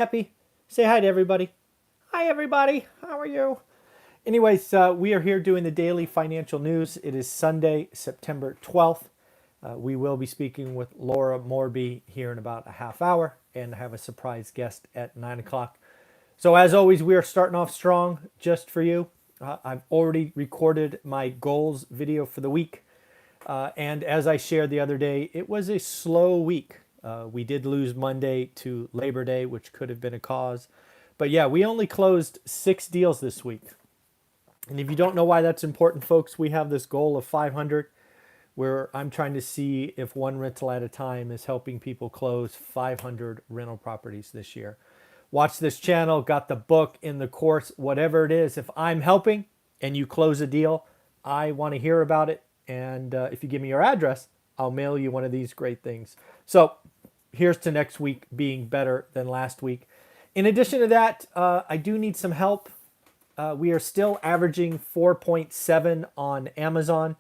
Happy. Say hi to everybody. Hi, everybody. How are you? Anyways, we are here doing the daily financial news. It is Sunday, September 12th. We will be speaking with Laura Morby here in about a half hour and have a surprise guest at 9 o'clock. So, as always, we are starting off strong just for you. I've already recorded my goals video for the week. And as I shared the other day, it was a slow week. We did lose Monday to Labor Day, which could have been a cause. But yeah, we only closed 6 deals this week. And if you don't know why that's important, folks, we have this goal of 500 where I'm trying to see if one rental at a time is helping people close 500 rental properties this year. Watch this channel, got the book in the course, whatever it is. If I'm helping and you close a deal, I want to hear about it. And if you give me your address, I'll mail you one of these great things. So here's to next week being better than last week. In addition to that, I do need some help. We are still averaging 4.7 on Amazon.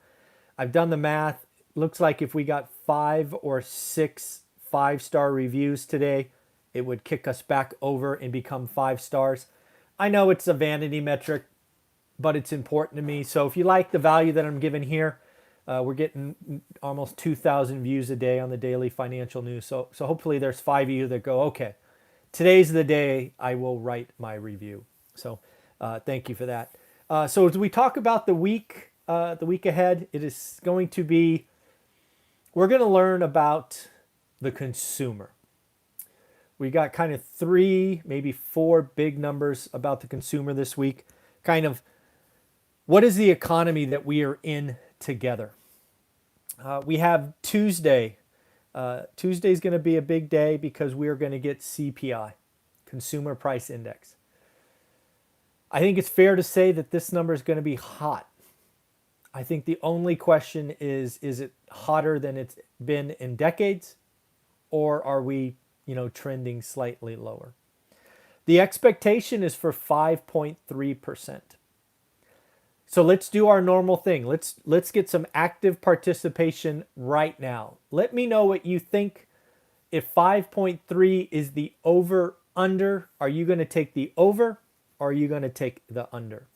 I've done the math. Looks like if we got 5 or 6 5-star reviews today, it would kick us back over and become 5 stars. I know it's a vanity metric, but it's important to me. So if you like the value that I'm giving here, we're getting almost 2,000 views a day on the daily financial news. So hopefully there's 5 of you that go, okay, today's the day I will write my review. So thank you for that. So as we talk about the week ahead, it is going to be, we're going to learn about the consumer. We got kind of 3, maybe 4 big numbers about the consumer this week. Kind of, what is the economy that we are in together? We have Tuesday. Tuesday is going to be a big day because we are going to get CPI, Consumer Price Index. I think it's fair to say that this number is going to be hot. I think the only question is it hotter than it's been in decades, or are we, trending slightly lower? The expectation is for 5.3%. So let's do our normal thing. Let's get some active participation right now. Let me know what you think. If 5.3 is the over under, are you going to take the over or are you going to take the under?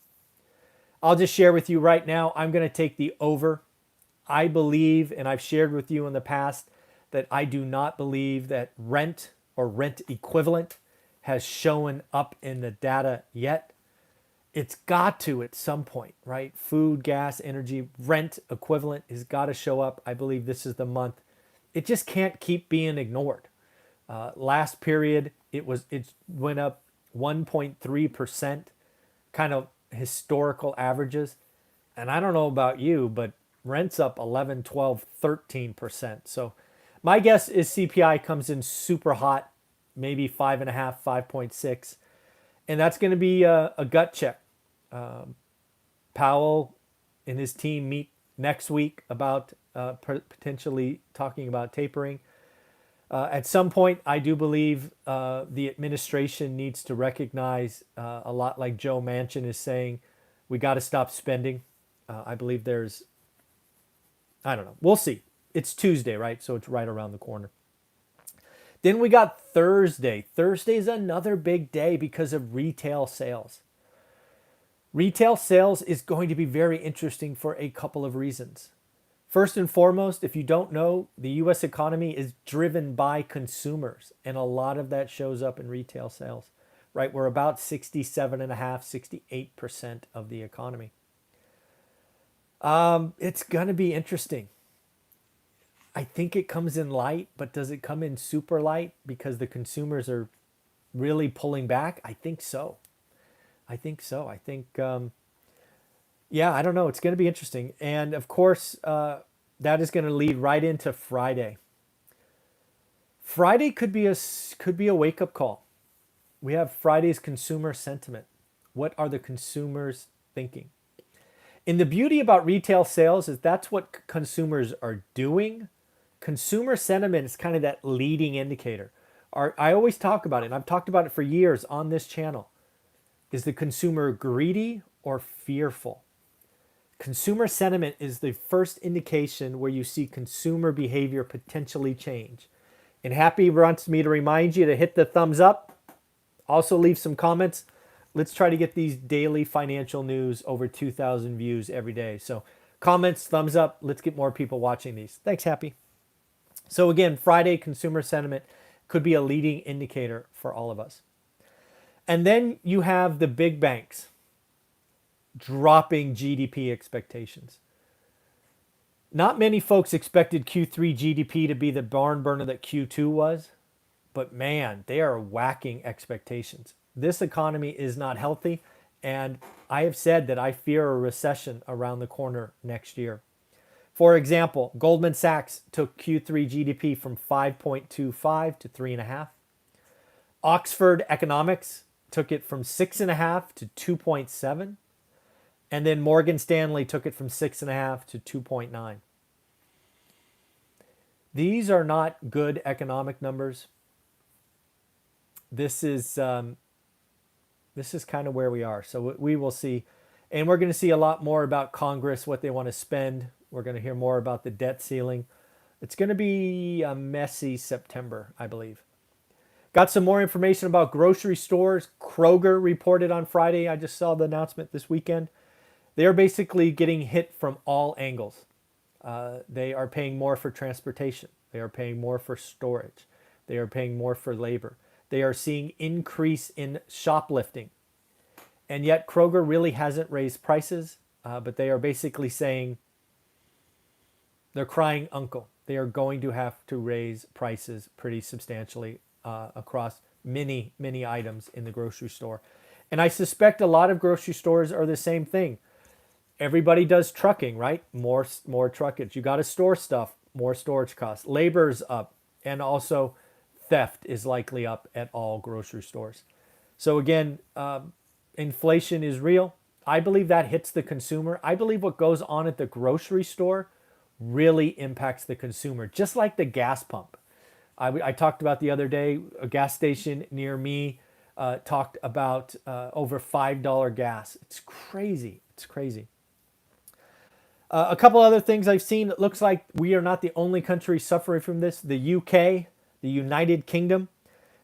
I'll just share with you right now, I'm going to take the over. I believe, and I've shared with you in the past, that I do not believe that rent or rent equivalent has shown up in the data yet. It's got to at some point, right? Food, gas, energy, rent equivalent has got to show up. I believe this is the month. It just can't keep being ignored. Last period, it went up 1.3%, kind of historical averages. And I don't know about you, but rent's up 11, 12, 13%. So my guess is CPI comes in super hot, maybe 5.5, 5.6. And that's going to be a gut check. Powell and his team meet next week about potentially talking about tapering. At some point, I do believe the administration needs to recognize, a lot like Joe Manchin is saying, we got to stop spending. I believe I don't know. We'll see. It's Tuesday, right? So it's right around the corner. Then we got Thursday. Thursday is another big day because of retail sales. Retail sales is going to be very interesting for a couple of reasons. First and foremost, if you don't know, the U.S. economy is driven by consumers, and a lot of that shows up in retail sales, right? We're about 67.5%, 68% of the economy. It's going to be interesting. I think it comes in light, but does it come in super light because the consumers are really pulling back? I think so. I think, yeah, I don't know. It's going to be interesting. And of course, that is going to lead right into Friday. Friday could be a wake-up call. We have Friday's consumer sentiment. What are the consumers thinking? And the beauty about retail sales is that's what consumers are doing. Consumer sentiment is kind of that leading indicator. I always talk about it, and I've talked about it for years on this channel. Is the consumer greedy or fearful? Consumer sentiment is the first indication where you see consumer behavior potentially change. And Happy wants me to remind you to hit the thumbs up Also, leave some comments. Let's try to get these daily financial news over 2,000 views every day. So, comments, thumbs up. Let's get more people watching these. Thanks, Happy. So, again, Friday consumer sentiment could be a leading indicator for all of us. And then you have the big banks dropping GDP expectations. Not many folks expected Q3 GDP to be the barn burner that Q2 was, but man, they are whacking expectations. This economy is not healthy, and I have said that I fear a recession around the corner next year. For example, Goldman Sachs took Q3 GDP from 5.25 to 3.5. Oxford Economics took it from 6.5 to 2.7. And then Morgan Stanley took it from 6.5 to 2.9. These are not good economic numbers. This is kind of where we are. So we will see. And we're going to see a lot more about Congress, what they want to spend. We're going to hear more about the debt ceiling. It's going to be a messy September, I believe. Got some more information about grocery stores. Kroger reported on Friday. I just saw the announcement this weekend. They are basically getting hit from all angles. They are paying more for transportation. They are paying more for storage. They are paying more for labor. They are seeing increase in shoplifting. And yet Kroger really hasn't raised prices, but they are basically saying they're crying uncle. They are going to have to raise prices pretty substantially across many, many items in the grocery store. And I suspect a lot of grocery stores are the same thing. Everybody does trucking, right? More truckage. You got to store stuff, more storage costs. Labor's up, and also theft is likely up at all grocery stores. So again, inflation is real. I believe that hits the consumer. I believe what goes on at the grocery store really impacts the consumer, just like the gas pump. I talked about the other day, a gas station near me talked about over $5 gas. It's crazy. It's crazy. A couple other things I've seen. It looks like we are not the only country suffering from this. The UK, the United Kingdom,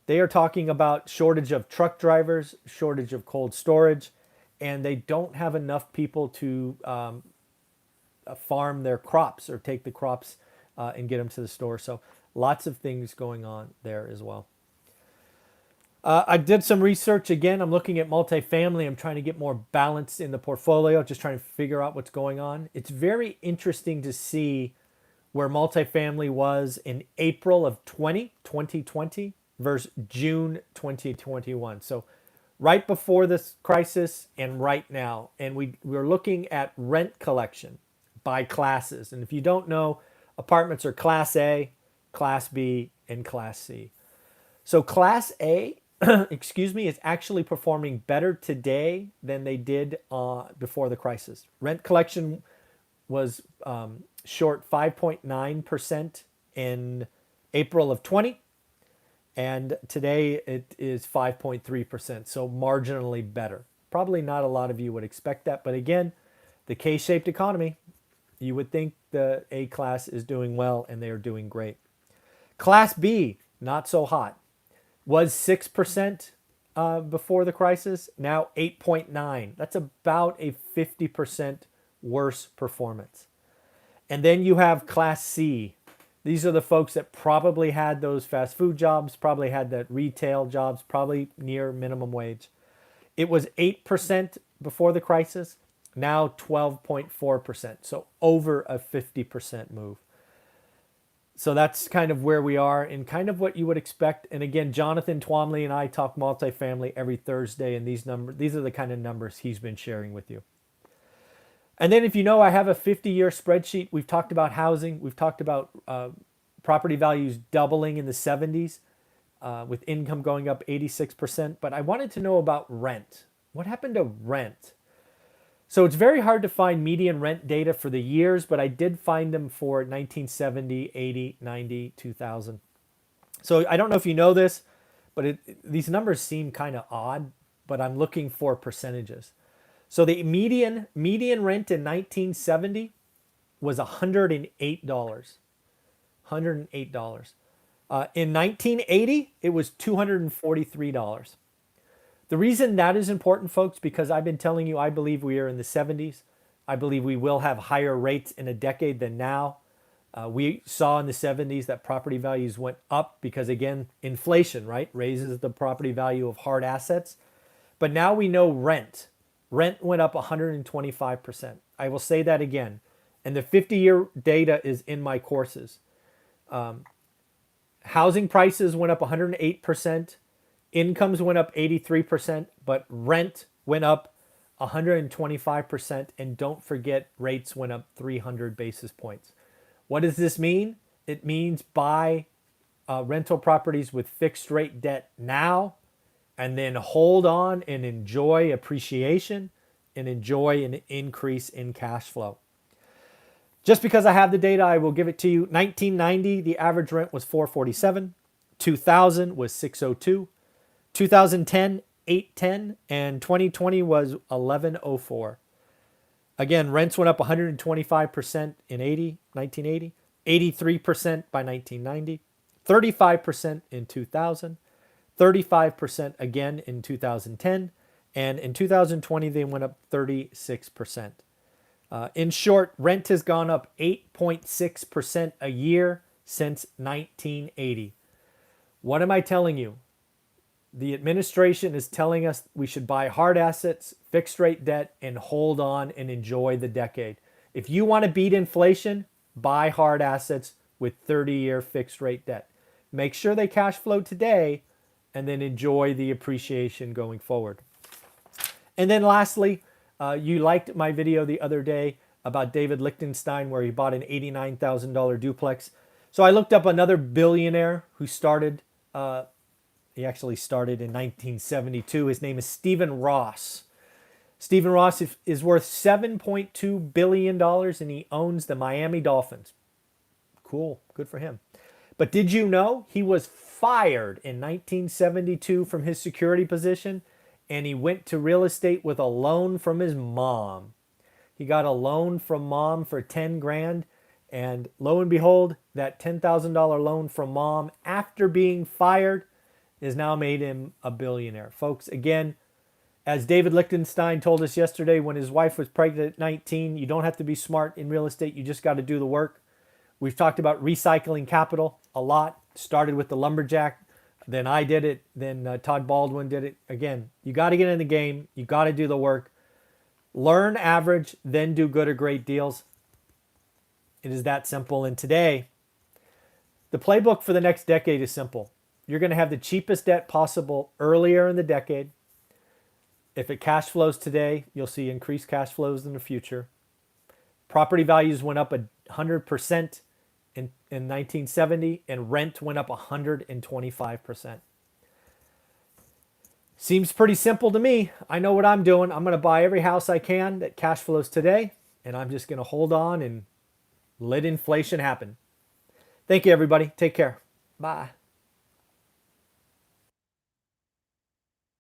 they are talking about shortage of truck drivers, shortage of cold storage, and they don't have enough people to farm their crops or take the crops and get them to the store. So lots of things going on there as well. I did some research. Again, I'm looking at multifamily. I'm trying to get more balance in the portfolio, just trying to figure out what's going on. It's very interesting to see where multifamily was in April of 2020 versus June 2021. So right before this crisis and right now. And we're looking at rent collection by classes. And if you don't know, apartments are Class A, Class B, and Class C. So Class A, excuse me, is actually performing better today than they did before the crisis. Rent collection was short 5.9% in April of 20, and today it is 5.3%, so marginally better. Probably not a lot of you would expect that, but again, the K-shaped economy, you would think the A class is doing well, and they are doing great. Class B, not so hot. Was 6% before the crisis, now 8.9. That's about a 50% worse performance. And then you have Class C. These are the folks that probably had those fast food jobs, probably had that retail jobs, probably near minimum wage. It was 8% before the crisis, now 12.4%. So over a 50% move. So that's kind of where we are and kind of what you would expect. And again, Jonathan Twomley and I talk multifamily every Thursday, and these are the kind of numbers he's been sharing with you. And then if you know, I have a 50-year spreadsheet. We've talked about housing. We've talked about property values doubling in the 70s with income going up 86%. But I wanted to know about rent. What happened to rent? So it's very hard to find median rent data for the years, but I did find them for 1970, 80, 90, 2000. So I don't know if you know this, but these numbers seem kind of odd, but I'm looking for percentages. So the median rent in 1970 was $108. $108. In 1980, it was $243. The reason that is important, folks, because I've been telling you, I believe we are in the 70s. I believe we will have higher rates in a decade than now. We saw in the 70s that property values went up because, again, inflation, right, raises the property value of hard assets. But now we know rent. Rent went up 125%. I will say that again. And the 50-year data is in my courses. Housing prices went up 108%. Incomes went up 83%, but rent went up 125%. And don't forget, rates went up 300 basis points. What does this mean? It means buy rental properties with fixed rate debt now, and then hold on and enjoy appreciation and enjoy an increase in cash flow. Just because I have the data, I will give it to you. 1990, the average rent was $447. 2000 was $602. 2010, $810. And 2020 was $1104. Again, rents went up 125% in 1980, 83% by 1990, 35% in 2000, 35% again in 2010, and in 2020 they went up 36%. In short, rent has gone up 8.6% a year since 1980. What am I telling you? The administration is telling us we should buy hard assets, fixed rate debt, and hold on and enjoy the decade. If you want to beat inflation, buy hard assets with 30-year fixed rate debt. Make sure they cash flow today and then enjoy the appreciation going forward. And then lastly, you liked my video the other day about David Lichtenstein where he bought an $89,000 duplex. So I looked up another billionaire who started, he actually started in 1972. His name is Stephen Ross. Stephen Ross is worth $7.2 billion and he owns the Miami Dolphins. Cool, good for him. But did you know he was fired in 1972 from his security position and he went to real estate with a loan from his mom. He got a loan from mom for 10 grand and lo and behold, that $10,000 loan from mom after being fired has now made him a billionaire. Folks, again, as David Lichtenstein told us yesterday when his wife was pregnant at 19, you don't have to be smart in real estate. You just got to do the work. We've talked about recycling capital a lot. Started with the lumberjack. Then I did it. Then Todd Baldwin did it. Again, you got to get in the game. You got to do the work. Learn average, then do good or great deals. It is that simple. And today, the playbook for the next decade is simple. You're going to have the cheapest debt possible earlier in the decade. If it cash flows today, you'll see increased cash flows in the future. Property values went up 100% in 1970 and rent went up 125%. Seems pretty simple to me. I know what I'm doing. I'm going to buy every house I can that cash flows today, and I'm just going to hold on and let inflation happen. Thank you, everybody. Take care. Bye.